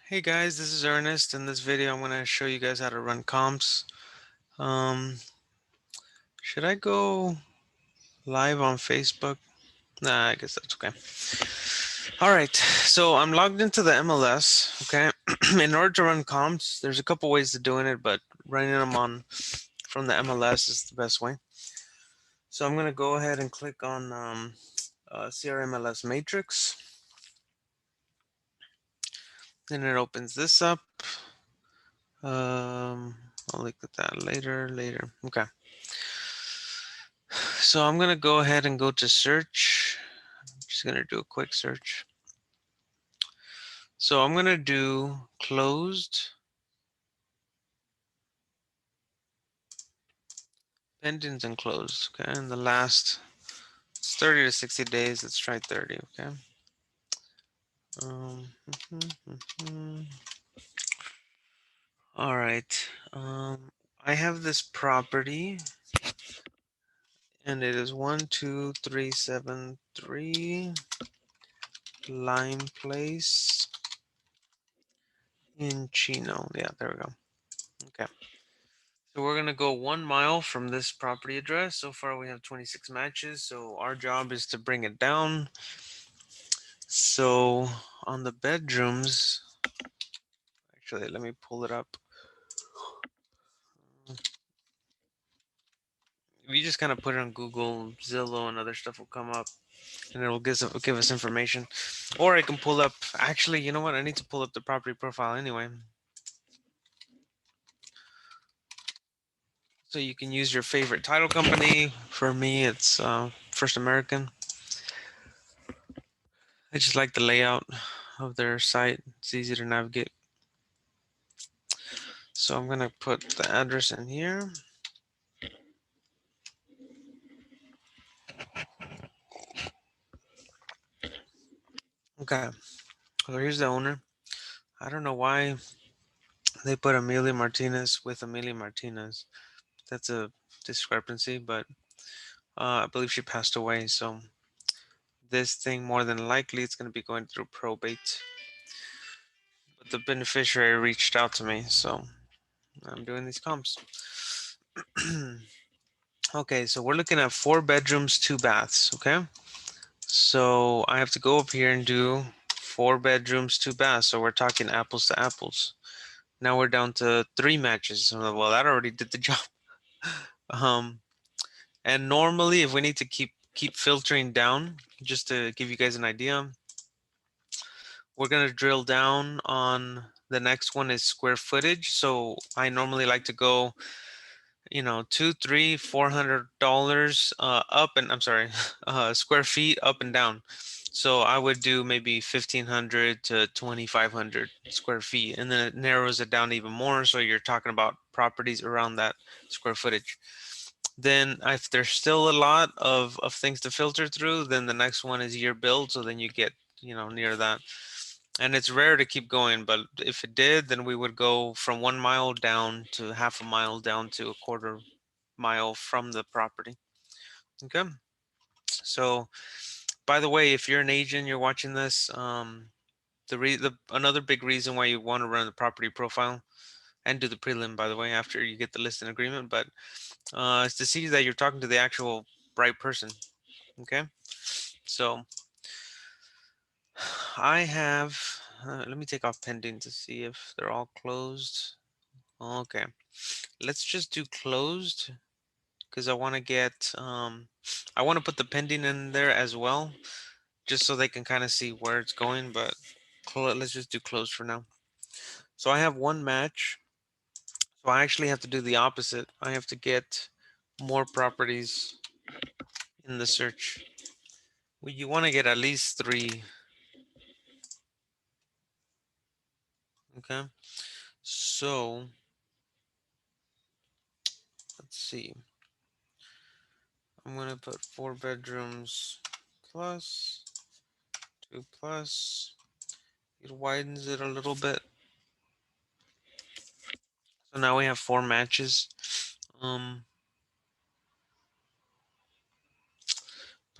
Hey guys, this is Ernest. In this video, I'm going to show you guys how to run comps. Um, should I go live on Facebook? Nah, I guess that's okay. All right, so I'm logged into the MLS, okay? In order to run comps, there's a couple ways to doing it, but running them on from the MLS is the best way. So I'm going to go ahead and click on CRMLS Matrix. Then it opens this up. I'll look at that later. Okay. So I'm going to go ahead and go to search. I'm just going to do a quick search. So I'm going to do closed, pendings and closed. Okay. And the last 30 to 60 days. Let's try 30. Okay. Um, All right. I have this property and it is 12373 Lime Place in Chino. Yeah, there we go. Okay. So we're going to go 1 mile from this property address. So far we have 26 matches. So our job is to bring it down. So on the bedrooms, actually, let me pull it up. If you just kind of put it on Google, Zillow and other stuff will come up and it'll give us information. Or I can pull up, actually, you know what? I need to pull up the property profile anyway. So you can use your favorite title company. For me, it's First American. I just like the layout of their site. It's easy to navigate. So I'm going to put the address in here. Okay. So here's the owner. I don't know why they put Amelia Martinez with Amelia Martinez. That's a discrepancy, but I believe she passed away. So this thing, more than likely, it's going to be going through probate. But the beneficiary reached out to me, so I'm doing these comps. Okay, so we're looking at 4 bedrooms, 2 baths. Okay. So I have to go up here and do 4 bedrooms, 2 baths. So we're talking apples to apples. Now we're down to 3 matches. Well, that already did the job. Um, and normally, if we need to keep filtering down, just to give you guys an idea, we're gonna drill down on the next one is square footage. So I normally like to go, you know, $200, $300, $400 up and I'm sorry, square feet up and down. So I would do maybe 1,500 to 2,500 square feet, and then it narrows it down even more. So you're talking about properties around that square footage. Then if there's still a lot of things to filter through, then the next one is year build. So then you get, you know, near that. And it's rare to keep going, but if it did, then we would go from 1 mile down to half a mile down to a quarter mile from the property. Okay. So, by the way, if you're an agent, you're watching this, another big reason why you want to run the property profile and do the prelim, by the way, after you get the listing agreement, but is to see that you're talking to the actual right person. Okay. So I have, let me take off pending to see if they're all closed. Okay. Let's just do closed because I want to I want to put the pending in there as well, just so they can kind of see where it's going, but let's just do closed for now. So I have 1 match. So I actually have to do the opposite. I have to get more properties in the search. Well, you want to get at least 3. Okay. So let's see. I'm going to put 4 bedrooms plus 2 plus. It widens it a little bit. So now we have 4 matches. But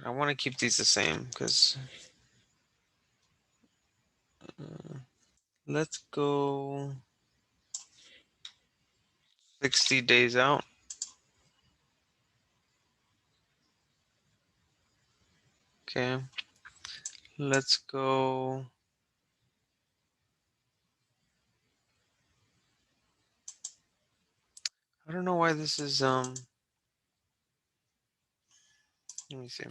I want to keep these the same because Let's go 60 days out. Okay. Let's go. I don't know why this is let me see.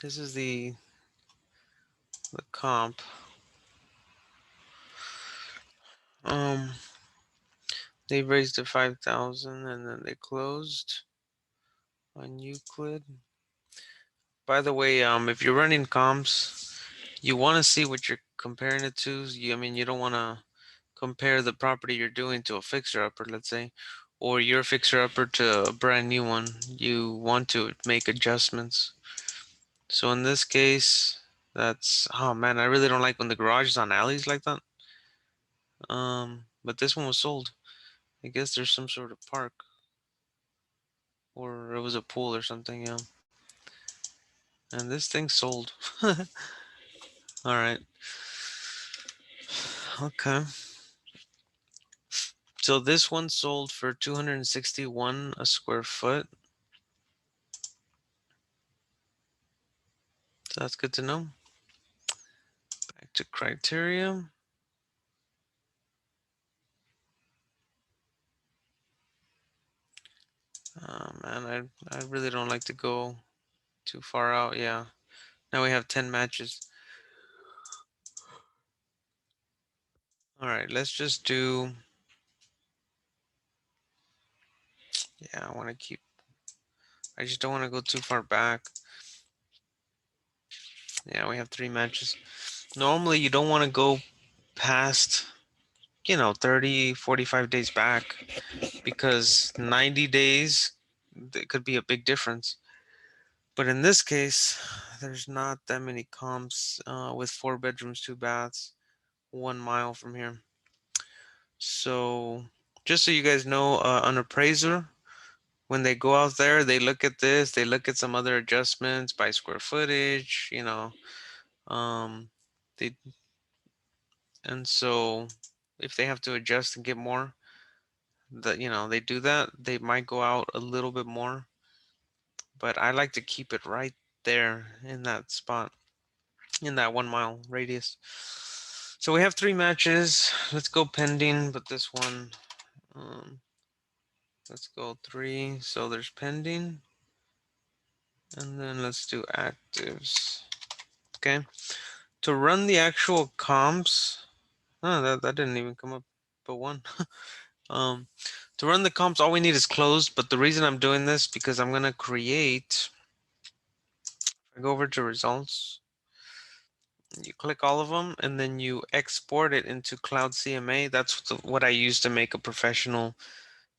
This is the comp. Um they raised to 5,000 and then they closed on Euclid. By the way, if you're running comps, you want to see what you're comparing it to. I mean, you don't want to compare the property you're doing to a fixer-upper, let's say, or your fixer-upper to a brand new one. You want to make adjustments. So in this case, that's, oh man, I really don't like when the garage is on alleys like that. But this one was sold. I guess there's some sort of park, or it was a pool or something, yeah. And this thing sold. All right. Okay. So this one sold for 261 a square foot. So that's good to know. Back to criteria. Man, I really don't like to go too far out. Yeah. Now we have 10 matches. All right, let's just do, yeah, I want to keep, I just don't want to go too far back. Yeah, we have 3 matches. Normally you don't want to go past, 30, 45 days back because 90 days, it could be a big difference. But in this case, there's not that many comps with 4 bedrooms, 2 baths, 1 mile from here. So just so you guys know, an appraiser, when they go out there, they look at this, they look at some other adjustments by square footage, um, they, and so if they have to adjust and get more, they do that, they might go out a little bit more, but I like to keep it right there in that spot, in that 1 mile radius. So we have 3 matches. Let's go pending, but this one, um, let's go 3. So there's pending. And then let's do actives. Okay. To run the actual comps, that didn't even come up but one. um, to run the comps, all we need is closed. But the reason I'm doing this because I'm gonna create. I go over to results. You click all of them, and then you export it into Cloud CMA. That's what I use to make a professional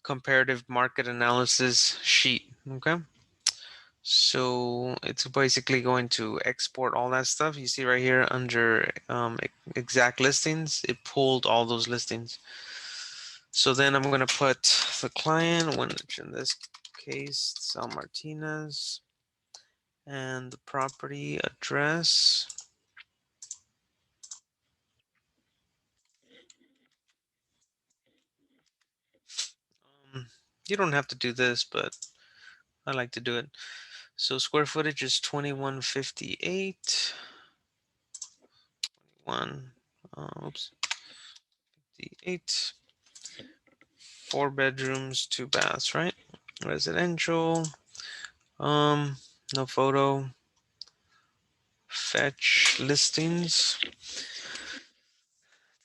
comparative market analysis sheet. Okay. So it's basically going to export all that stuff. You see right here under exact listings, it pulled all those listings. So then I'm going to put the client, which in this case, Sal Martinez, and the property address. You don't have to do this, but I like to do it. So square footage is 2158. 58. 4 bedrooms, 2 baths, right? Residential. Um, no photo. Fetch listings.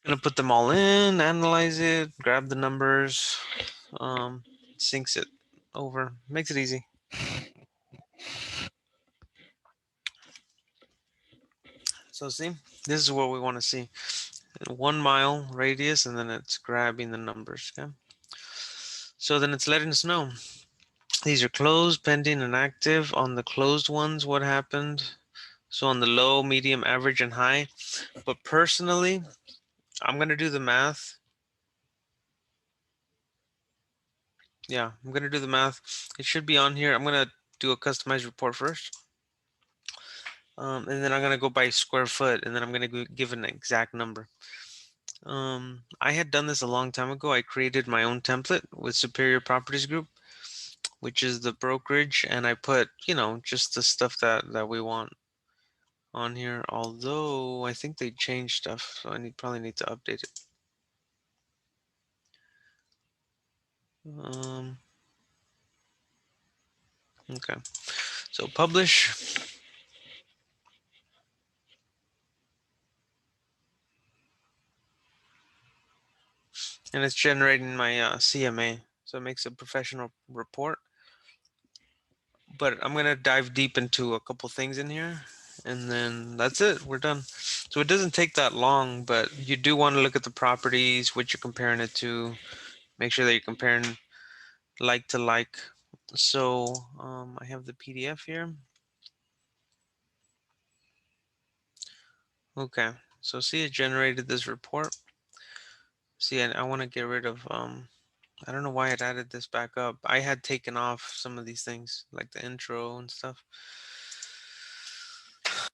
Gonna put them all in, analyze it, grab the numbers, um, syncs it over, makes it easy. So see, this is what we want to see. 1 mile radius, and then it's grabbing the numbers. Okay. So then it's letting us know these are closed, pending, and active. On the closed ones, what happened? So on the low, medium, average, and high. But personally, I'm gonna do the math. Yeah, I'm gonna do the math. It should be on here. I'm gonna do a customized report first. And then I'm gonna go by square foot, and then I'm gonna give an exact number. I had done this a long time ago. I created my own template with Superior Properties Group, which is the brokerage, and I put, just the stuff that we want on here. Although I think they changed stuff, so I probably need to update it. Um, okay, so publish, and it's generating my CMA, so it makes a professional report. But I'm gonna dive deep into a couple things in here, and then that's it. We're done. So it doesn't take that long, but you do want to look at the properties, what you're comparing it to. Make sure that you're comparing like to like. So I have the PDF here. Okay, so see, it generated this report. See, I want to get rid of I don't know why it added this back up. I had taken off some of these things like the intro and stuff.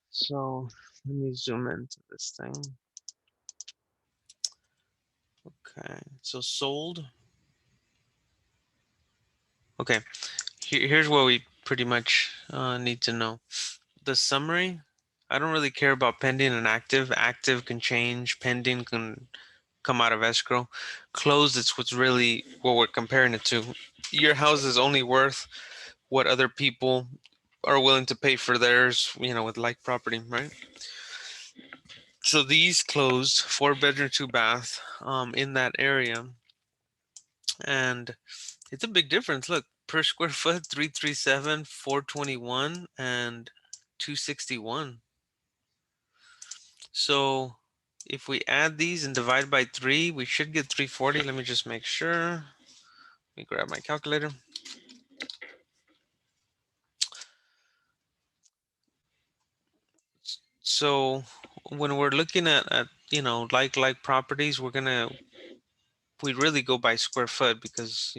So let me zoom into this thing. Okay, so sold. Okay, here's what we pretty much need to know. The summary, I don't really care about pending and active. Active can change, pending can come out of escrow. Closed, it's what we're comparing it to. Your house is only worth what other people are willing to pay for theirs, with like property, right? So these closed, 4 bedroom, 2 bath, in that area. And it's a big difference. Look, per square foot, 337, 421, and 261. So if we add these and divide by 3, we should get 340. Let me just make sure. Let me grab my calculator. So when we're looking at like properties, we really go by square foot because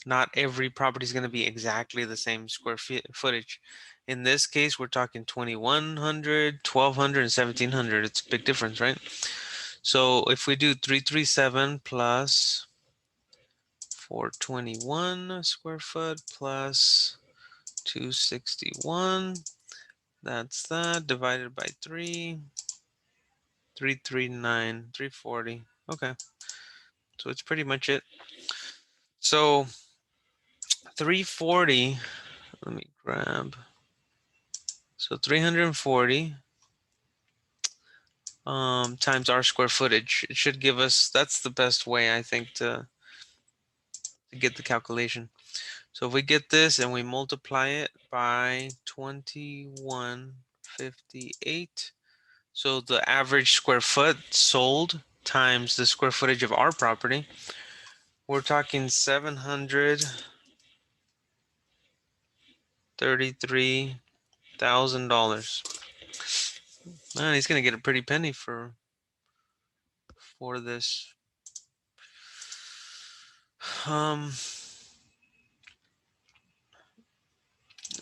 not every property is going to be exactly the same square footage. In this case, we're talking 2100, 1200, and 1700. It's a big difference, right? So if we do 337 plus 421 square foot plus 261, that's that divided by 3, 339, 340. Okay, so it's pretty much it. So 340, let me grab. So 340 times our square footage. It should give us, that's the best way I think to get the calculation. So if we get this and we multiply it by 2158, so the average square foot sold times the square footage of our property, we're talking $733,000. Man, he's gonna get a pretty penny for this. Um,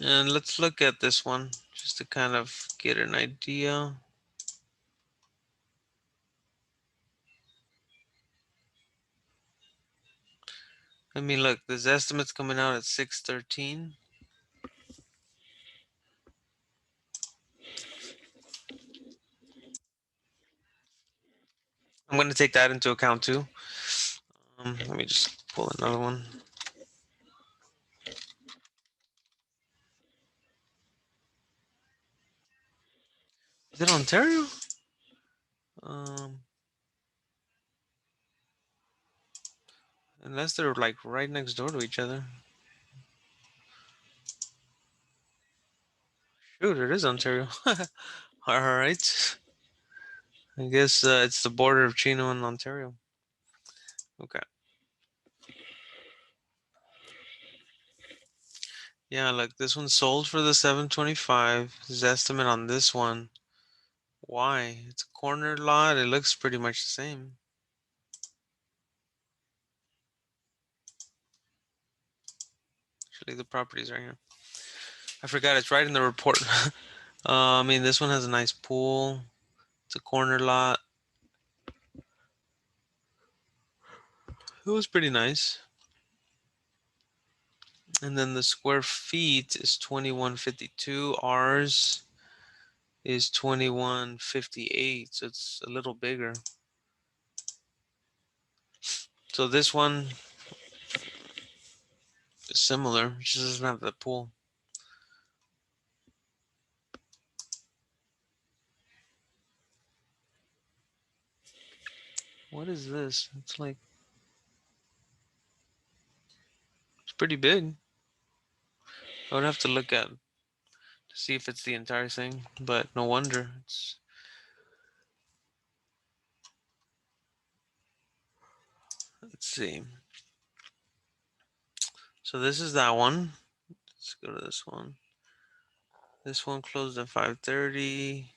and let's look at this one just to kind of get an idea. I mean, look, this estimate's coming out at 613. I'm going to take that into account too. Let me just pull another one. Is it Ontario? Um, Unless they're like right next door to each other. Shoot, it is Ontario. All right. I guess it's the border of Chino and Ontario. Okay. Yeah, look, this one sold for the 725. His estimate on this one. Why? It's a corner lot. It looks pretty much the same. Actually, the property's right here. I forgot it's right in the report. I mean, this one has a nice pool. It's a corner lot. It was pretty nice. And then the square feet is 2152. Ours is 2158, so it's a little bigger. So this one is similar, it just doesn't have the pool. What is this? It's like, it's pretty big. I would have to look at to see if it's the entire thing, but no wonder. Let's see. So this is that one. Let's go to this one. This one closed at 5:30.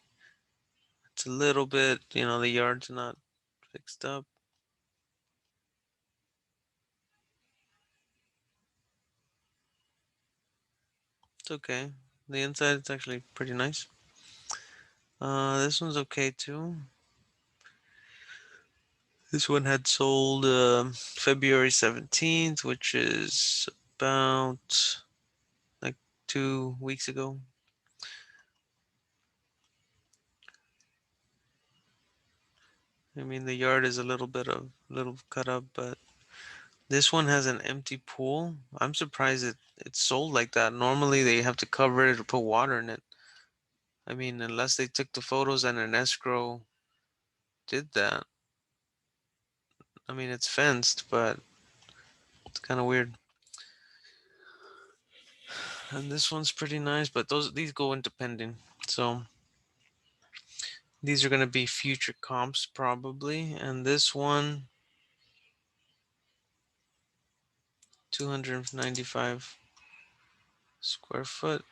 It's a little bit, the yard's not fixed up. It's okay. The inside it's actually pretty nice. This one's okay too. This one had sold February 17th, which is about like 2 weeks ago. I mean, the yard is a little cut up, but this one has an empty pool. I'm surprised it's sold like that. Normally they have to cover it or put water in it. I mean, unless they took the photos and an escrow did that. I mean, it's fenced, but it's kind of weird. And this one's pretty nice, but these go into pending. So these are going to be future comps probably. And this one, 295 square foot.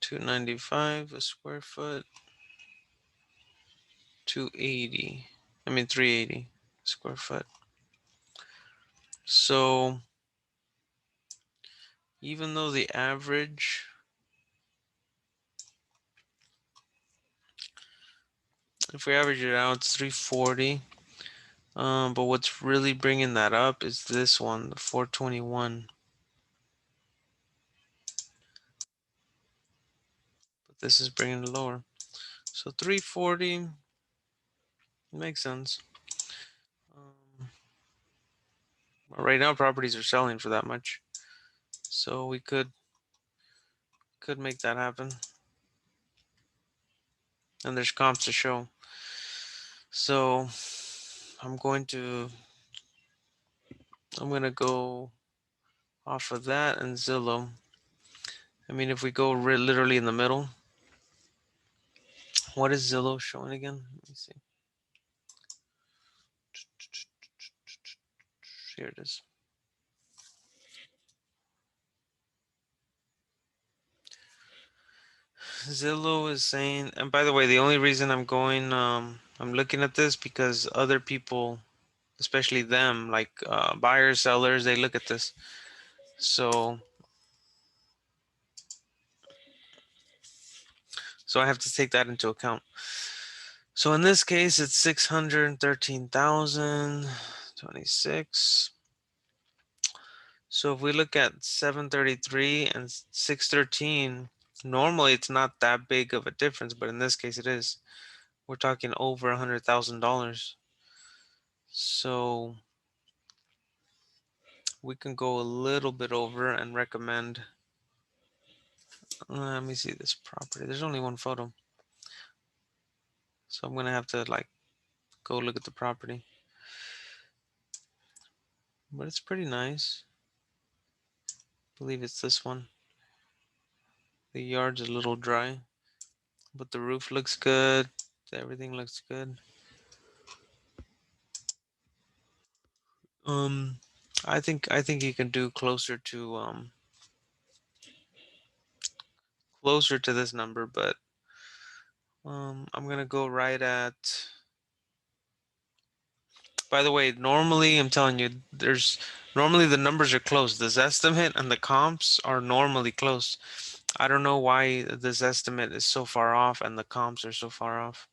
295 a square foot. 280. I mean 380 square foot. So even though the average, if we average it out, it's 340. But what's really bringing that up is this one, the 421. But this is bringing it lower. So 340 makes sense. Um, right now, properties are selling for that much, so we could make that happen. And there's comps to show. So I'm gonna go off of that and Zillow. I mean, if we go literally in the middle, what is Zillow showing again? Let me see. Here it is. Zillow is saying, and by the way, the only reason I'm looking at this because other people, especially them, like buyers, sellers, they look at this. So I have to take that into account. So in this case, it's 613,026. So if we look at 733 and 613, normally it's not that big of a difference, but in this case it is. We're talking over $100,000. So we can go a little bit over and recommend. Let me see this property. There's only one photo. So I'm gonna have to like go look at the property. But it's pretty nice. I believe it's this one. The yard's a little dry, but the roof looks good. Everything looks good. Um, I think you can do closer to this number, but I'm gonna go right at By the way, normally I'm telling you, normally the numbers are close. This estimate and the comps are normally close. I don't know why this estimate is so far off and the comps are so far off.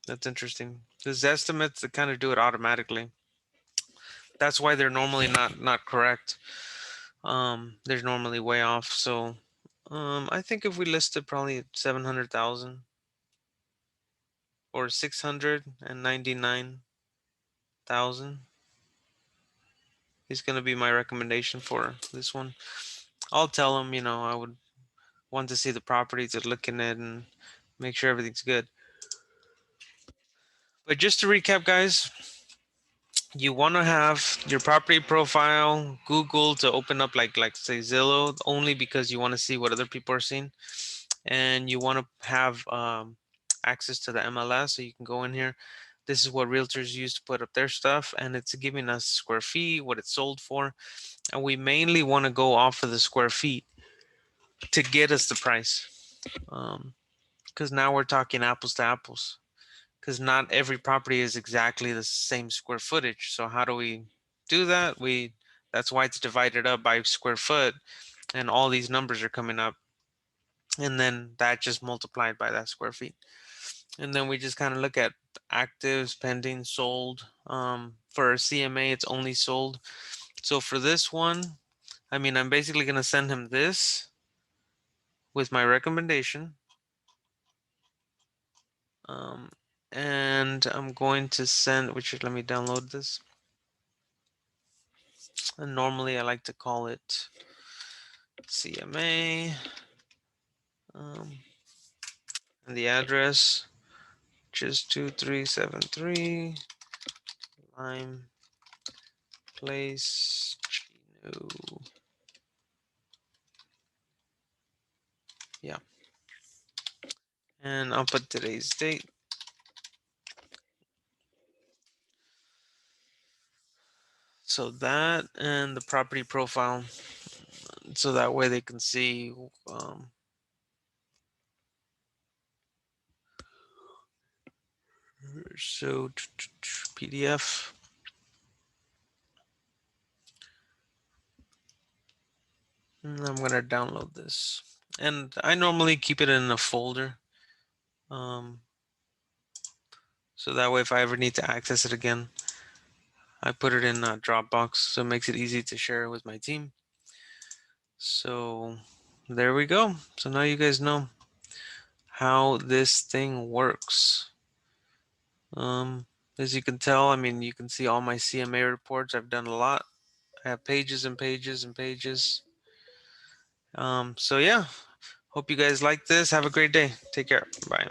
That's interesting. This estimates, they kind of do it automatically. That's why they're normally not correct. They're normally way off. So, I think if we listed probably 700,000 or 699,000 is going to be my recommendation for this one. I'll tell them, I would want to see the property to look in it and make sure everything's good. But just to recap, guys, you want to have your property profile Google to open up like say Zillow, only because you want to see what other people are seeing, and you want to have access to the MLS so you can go in here. This is what realtors use to put up their stuff, and it's giving us square feet, what it's sold for, and we mainly want to go off of the square feet to get us the price, because now we're talking apples to apples, because not every property is exactly the same square footage. So how do we do that? That's why it's divided up by square foot, and all these numbers are coming up, and then that just multiplied by that square feet. And then we just kind of look at actives, pending, sold. For a CMA, it's only sold. So for this one, I mean, I'm basically going to send him this with my recommendation. And I'm going to send, let me download this. And normally I like to call it CMA. And the address, just 2373 Lime Place, Chino. Yeah. And I'll put today's date. So that and the property profile, so that way they can see. So PDF. And I'm gonna download this, and I normally keep it in a folder, so that way if I ever need to access it again, I put it in a Dropbox, so it makes it easy to share with my team. So there we go. So now you guys know how this thing works. As you can tell, I mean, you can see all my CMA reports. I've done a lot. I have pages and pages and pages. So yeah, hope you guys like this. Have a great day. Take care. Bye.